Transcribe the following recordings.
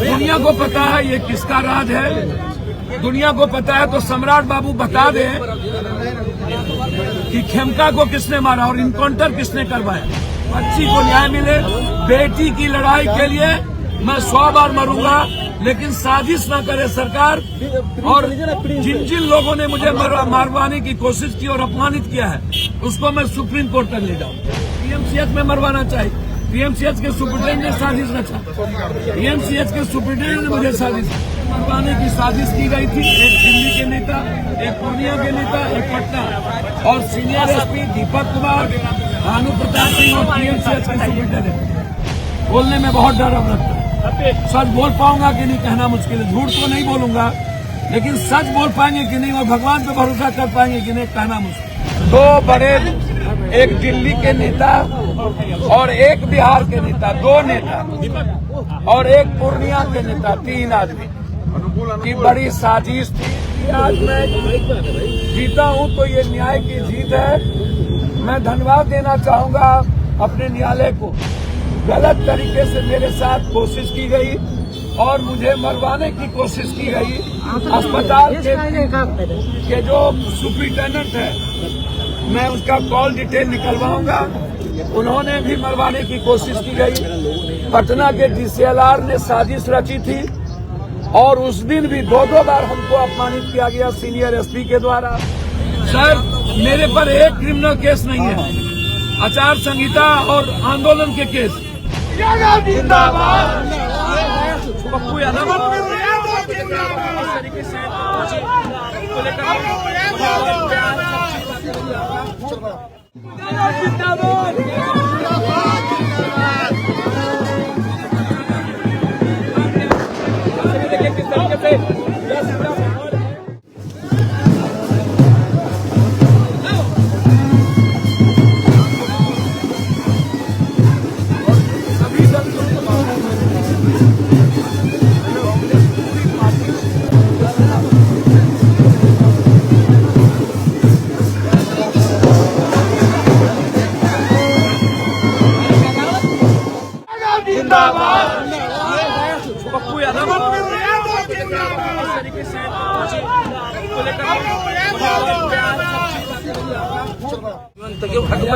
दुनिया को पता है ये किसका राज है। दुनिया को पता है तो सम्राट बाबू बता दें कि खेमका को किसने मारा और इनकाउंटर किसने करवाया। बच्ची को न्याय मिले। बेटी की लड़ाई के लिए मैं 100 बार मरूंगा, लेकिन साजिश न करे सरकार। और जिन जिन लोगों ने मुझे मारवाने की कोशिश की और अपमानित किया है, उसको मैं सुप्रीम कोर्ट तक ले जाऊं। पीएमसीएच में मरवाना चाहिए। पीएमसीएच के सुप्रिंटेंडेंट ने साजिश रचा। पीएमसीएच के सुप्रिंटेंडेंट ने मुझे साजिश मरवाने की साजिश की गई थी। एक दिल्ली के नेता, एक पूर्णिया के नेता, एक पटना और सीनियर एसपी दीपक कुमार, भानु प्रताप सिंह और पीएमसीएच के सुप्रिंटेंडेंट। बोलने में बहुत डर अब लगता है। सच बोल पाऊंगा कि नहीं कहना मुश्किल है। झूठ तो नहीं बोलूंगा, लेकिन सच बोल पाएंगे कि नहीं और भगवान पे भरोसा कर पाएंगे कि नहीं कहना मुश्किल। 2 बड़े, एक दिल्ली के नेता और एक बिहार के नेता, 2 नेता और एक पूर्णिया के नेता, 3 आदमी की बड़ी साजिश थी। आज मैं जीता हूं तो ये न्याय की जीत है। मैं धन्यवाद देना चाहूंगा अपने न्यायालय को। गलत तरीके से मेरे साथ कोशिश की गई और मुझे मरवाने की कोशिश की गई। अस्पताल के जो सुप्रिंटेंडेंट है, मैं उसका कॉल डिटेल निकलवाऊंगा। उन्होंने भी मरवाने की कोशिश की गई। पटना के डीसीएलआर ने साजिश रची थी और उस दिन भी 2 बार हमको अपमानित किया गया सीनियर एसपी के द्वारा। सर, मेरे पर एक क्रिमिनल केस नहीं है, आचार संहिता और आंदोलन के केस। जिंदाबाद।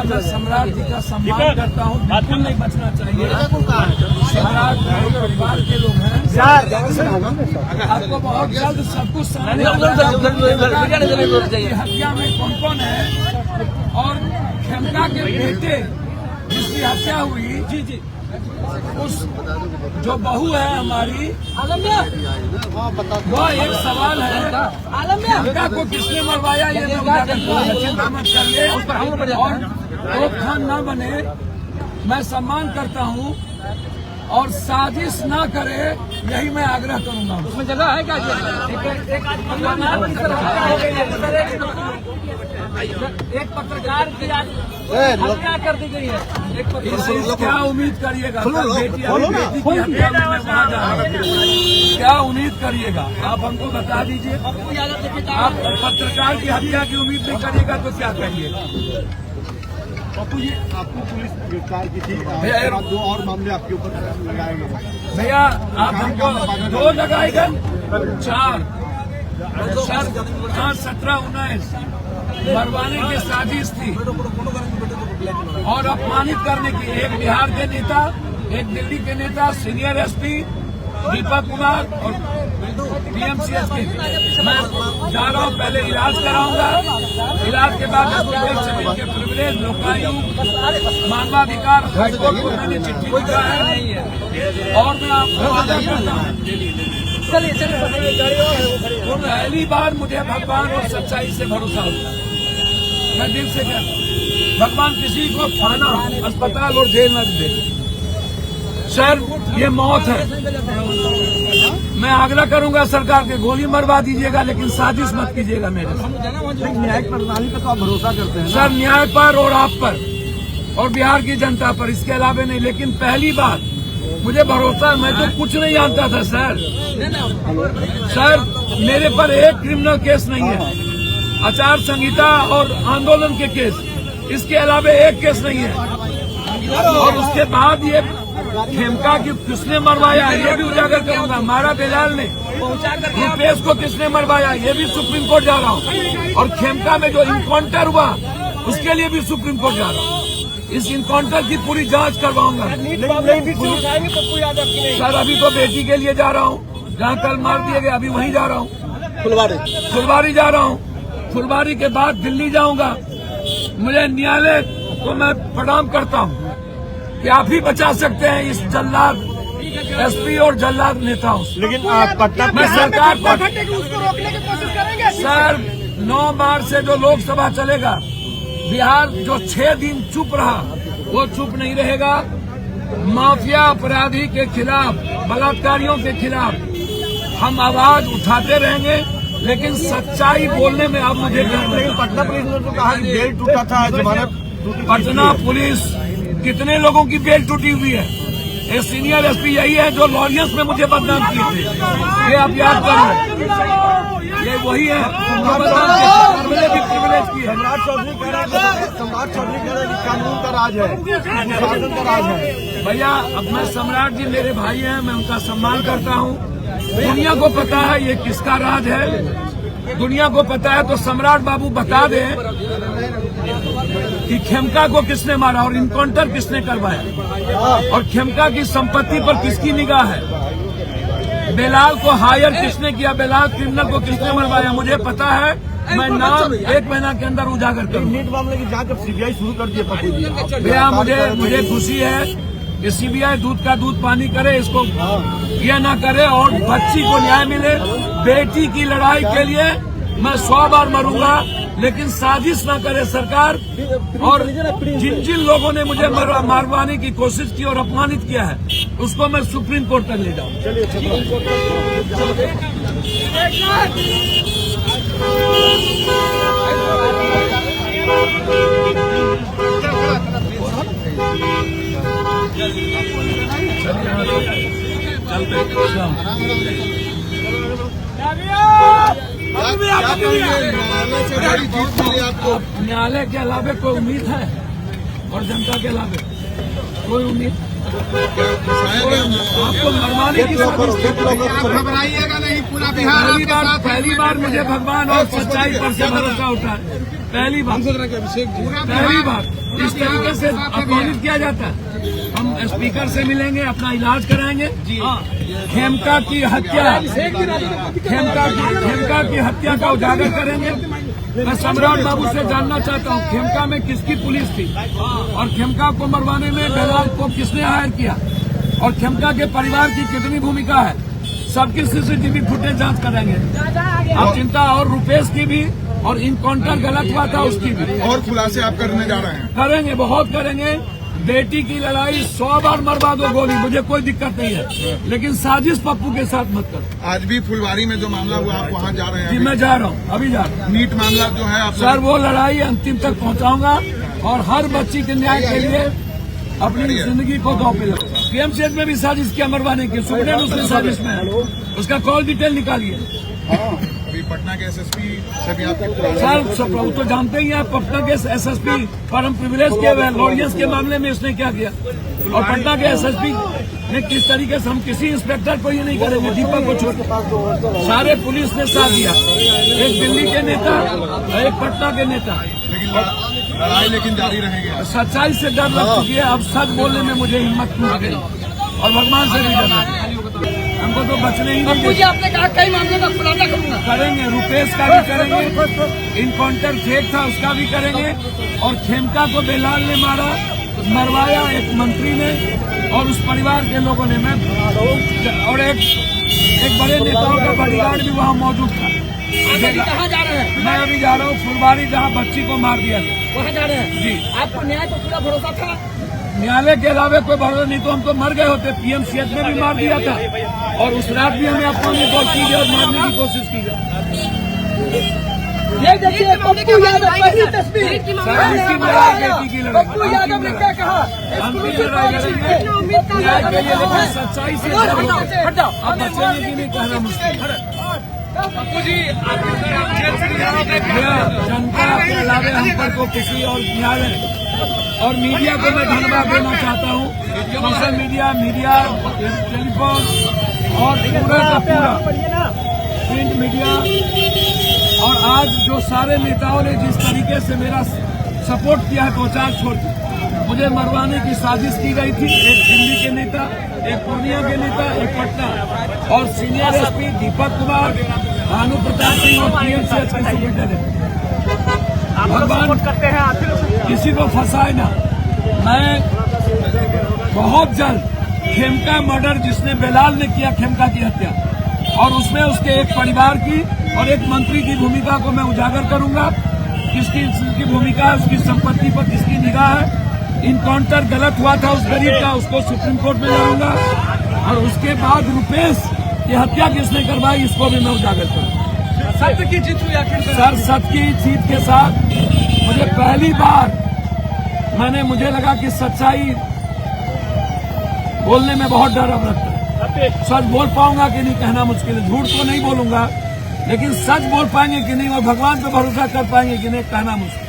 मैं सम्राट जी का सम्मान करता हूँ, बिल्कुल नहीं बचना चाहिए। सम्राट परिवार के लोग हैं। आपको बहुत जल्द सब कुछ हत्या में कौन कौन है और खेमका के बेटे जिसकी हत्या हुई, जी उस जो बहू है हमारी, वो एक सवाल है। खेमका को किसने मरवाया ये चिंता मत करिए और रोकथाम न बने। मैं सम्मान करता हूँ और साजिश ना करे, यही मैं आग्रह करूंगा। उसमें जगह है क्या? एक पत्रकार की हत्या कर दी गई है। क्या उम्मीद करिएगा? बेटी की हत्या में मैं वहाँ जा रहा हूँ। क्या उम्मीद करिएगा? आप हमको बता दीजिए। आप पत्रकार की हत्या की उम्मीद नहीं करिएगा तो क्या करिएगा? बापू जी, आपको पुलिस गिरफ्तार की थी, 2 और मामले आपके ऊपर लगाए गए। भैया आप हमको 2 लगाए गए, 4 17 19 मरवाने की साजिश थी और अपमानित करने की। एक बिहार के नेता, एक दिल्ली के नेता, सीनियर एसपी दीपक कुमार और पीएमसीएच के। मैं जा रहा हूँ, पहले इलाज कराऊंगा। इलाज के बाद के प्रिविलेज, लोकायुक्त, मानवाधिकार हाईकोर्ट को मैंने चिट्ठी लिखा है और मैं आपको वादा करता हूँ। पहली बार मुझे भगवान और सच्चाई से भरोसा होता है। मैं दिल से कहता हूँ, भगवान किसी को थाना, अस्पताल और जेल न दे। सर, ये मौत है। मैं आग्रह करूंगा सरकार के, गोली मरवा दीजिएगा लेकिन साजिश मत कीजिएगा मेरे साथ। न्यायिक प्रणाली पर तो आप भरोसा करते हैं सर, न्याय पर और आप पर और बिहार की जनता पर, इसके अलावा नहीं। लेकिन पहली बार मुझे भरोसा, मैं तो कुछ नहीं जानता था सर। सर, मेरे पर एक क्रिमिनल केस नहीं है, आचार संहिता और आंदोलन के केस, इसके अलावा एक केस नहीं है। और उसके बाद ये खेमका की किसने मरवाया ये भी उजागर करूंगा। मारा बिलाल ने, रुपेश को किसने मरवाया ये भी सुप्रीम कोर्ट जा रहा हूँ। और खेमका में जो इनकाउंटर हुआ उसके लिए भी सुप्रीम कोर्ट जा रहा हूँ। इस इनकाउंटर की पूरी जांच करवाऊंगा। सर अभी तो बेटी के लिए जा रहा हूँ, जहाँ कल मार दिए गए, अभी वहीं जा रहा हूँ। फुलवारी जा रहा हूँ। फुलवारी के बाद दिल्ली जाऊंगा। मुझे न्यायालय को मैं प्रणाम करता हूँ कि आप ही बचा सकते हैं इस जल्लाद एसपी और जल्लाद नेताओं से। लेकिन पटना मैं सरकार को उसको रोकने की कोशिश करेंगे। सर 9 मार्च से जो लोकसभा चलेगा, बिहार जो 6 दिन चुप रहा वो चुप नहीं रहेगा। माफिया अपराधी के खिलाफ, बलात्कारियों के खिलाफ हम आवाज उठाते रहेंगे, लेकिन सच्चाई बोलने में अब मुझे पटना पुलिस ने तो कहा कि बेल टूटा था, जमानत। पटना पुलिस कितने लोगों की बेल टूटी हुई है। ये सीनियर एसपी यही है जो लॉरियंस में मुझे बदनाम किए थे। ये आप याद कर रहे, ये वही है मुझे भी प्रिविलेज की है। सम्राट चौधरी कह रहे हैं कि कानून का राज है, शासन का राज है। भैया अब मैं सम्राट जी मेरे भाई हैं, मैं उनका सम्मान करता हूँ। दुनिया को पता है ये किसका राज है, दुनिया को पता है। तो सम्राट बाबू बता दें कि खेमका को किसने मारा और इनकाउंटर किसने करवाया और खेमका की संपत्ति पर किसकी निगाह है। बेलाल को हायर किसने किया, बेलाल क्रिमिनल को किसने मरवाया मुझे पता है। मैं नाम 1 महीना के अंदर उजागर करूँ। नीट मामले की जांच अब सीबीआई शुरू कर दी है पप्पू जी। भैया मुझे खुशी है कि सीबीआई दूध का दूध पानी करे, इसको ये ना करे और बच्ची को न्याय मिले। बेटी की लड़ाई के लिए मैं 100 बार मरूंगा, लेकिन साजिश ना करे सरकार। और जिन जिन लोगों ने मुझे मारवाने की कोशिश की और अपमानित किया है, उसको मैं सुप्रीम कोर्ट तक ले जाऊं। न्यायालय के अलावे कोई उम्मीद है और जनता के अलावे कोई उम्मीद? आपको मरवाने की घबराइएगा नहीं, पूरा बिहार पहली बार मुझे भगवान और सच्चाई पर से भरोसा उठा है। पहली बार इस तरीके से अपमानित किया जाता है। हम स्पीकर से मिलेंगे, अपना इलाज कराएंगे। खेमका की हत्या, खेमका की हत्या का उजागर करेंगे। मैं सम्राट बाबू से जानना चाहता हूँ खेमका में किसकी पुलिस थी और खेमका को मरवाने में बेलाल को किसने हायर किया और खेमका के परिवार की कितनी भूमिका है। सबकी सीसीटीवी फुटेज जांच कराएंगे। आप चिंता, और रुपेश की भी, और इनकाउंटर गलत हुआ था उसकी भी और खुलासे आप करने जा रहे हैं। करेंगे, बहुत करेंगे। बेटी की लड़ाई 100 बार मरवा दो गोली, मुझे कोई दिक्कत नहीं है, लेकिन साजिश पप्पू के साथ मत करो। आज भी फुलवारी में जो मामला हुआ आप वहाँ जा रहे हैं? जी मैं जा रहा हूँ, अभी जा रहा हूँ। नीट मामला जो है आप सर वो लड़ाई अंतिम तक पहुँचाऊंगा और हर बच्ची के न्याय के लिए अपनी जिंदगी को दांव पे लगाऊंगा। पीएमसीएच में भी साजिश किया मरवाने की, सुप्रीम उसमें साजिश में है, उसका कॉल डिटेल निकालिए। अभी पटना के एसएसपी से भी आप सर वो तो जानते ही हैं, पटना के एसएसपी परम प्रिविलेज के लॉरियंस के मामले में इसने क्या किया और पटना के एसएसपी ने किस तरीके से, हम किसी इंस्पेक्टर को ये नहीं करेंगे, दीपक को छोड़ सारे पुलिस ने साथ दिया। एक दिल्ली के नेता, एक पटना के नेता, लेकिन जारी रहेगी। सच्चाई से डर लग चुकी है। अब सच बोलने में मुझे हिम्मत टूट गई और भगवान से भी डर लगा। हमको तो बचने ही नहीं देंगे। आपने कहा कई मामले का खुलासा करूंगा। करेंगे, रुपेश का भी करेंगे, इनकाउंटर फेक था उसका भी करेंगे, और खेमका को बेलाल ने मरवाया एक मंत्री ने और उस परिवार के लोगों ने। मैं और एक बड़े नेताओं का बॉडीगार्ड भी वहाँ मौजूद था। कहाँ जा रहे हैं? मैं अभी जा रहा हूँ फुलवारी, जहाँ बच्ची को मार दिया गया, वहाँ जा रहे हैं। जी आपको न्याय पर पूरा भरोसा था? न्यायालय के अलावा कोई भरोसा नहीं तो हम तो मर गए होते। पीएमसीएच में भी मार दिया था और उस रात भी हमें अपने को की गई और मारने की कोशिश की गई। ये देखिए पप्पू यादव पहली तस्वीर, बेटी की लड़ाई, पप्पू यादव ने क्या कहा? अंतिम लड़ाई लड़ेंगे न्याय के लिए, लेकिन सच्चाई से हट जाओ। अब बचने की नहीं कहना मुश्किल। जनता के अलावे हम पर को किसी और न्यायालय और मीडिया को मैं धन्यवाद देना चाहता हूँ। सोशल मीडिया, टेलीफोन और पूरा का पूरा प्रिंट मीडिया और आज जो सारे नेताओं ने जिस तरीके से मेरा सपोर्ट किया है प्रचार छोड़ के, मुझे मरवाने की साजिश की गई थी। एक दिल्ली के नेता, एक पूर्णिया के नेता, एक पटना और सीनियर एसपी दीपक कुमार, भानु प्रताप सिंह और पीएमसीएच के सुपरिटेंडेंट। भगवान किसी को फंसाए ना। मैं बहुत जल्द खेमका मर्डर जिसने बेलाल ने किया, खेमका की हत्या, और उसमें उसके एक परिवार की और एक मंत्री की भूमिका को मैं उजागर करूंगा। किसकी भूमिका, उसकी संपत्ति पर किसकी निगाह है। इनकाउंटर गलत हुआ था उस गरीब का, उसको सुप्रीम कोर्ट में लाऊंगा। और उसके बाद रुपेश की हत्या किसने करवाई, इसको भी मैं उजागर करूंगा। सत्य की जीत हुई आखिर सर, सत्य की जीत के साथ मुझे पहली बार मुझे लगा कि सच्चाई बोलने में बहुत डर अब लगता है। सच बोल पाऊंगा कि नहीं कहना मुश्किल है। झूठ तो नहीं बोलूंगा, लेकिन सच बोल पाएंगे कि नहीं और भगवान पे भरोसा कर पाएंगे कि नहीं कहना मुश्किल।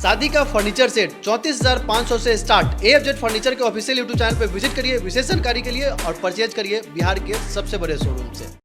शादी का फर्नीचर सेट 34,500 से स्टार्ट। AFZ फर्नीचर के ऑफिशियल YouTube चैनल पर विजिट करिए विशेष जानकारी के लिए और परचेज करिए बिहार के सबसे बड़े शोरूम से।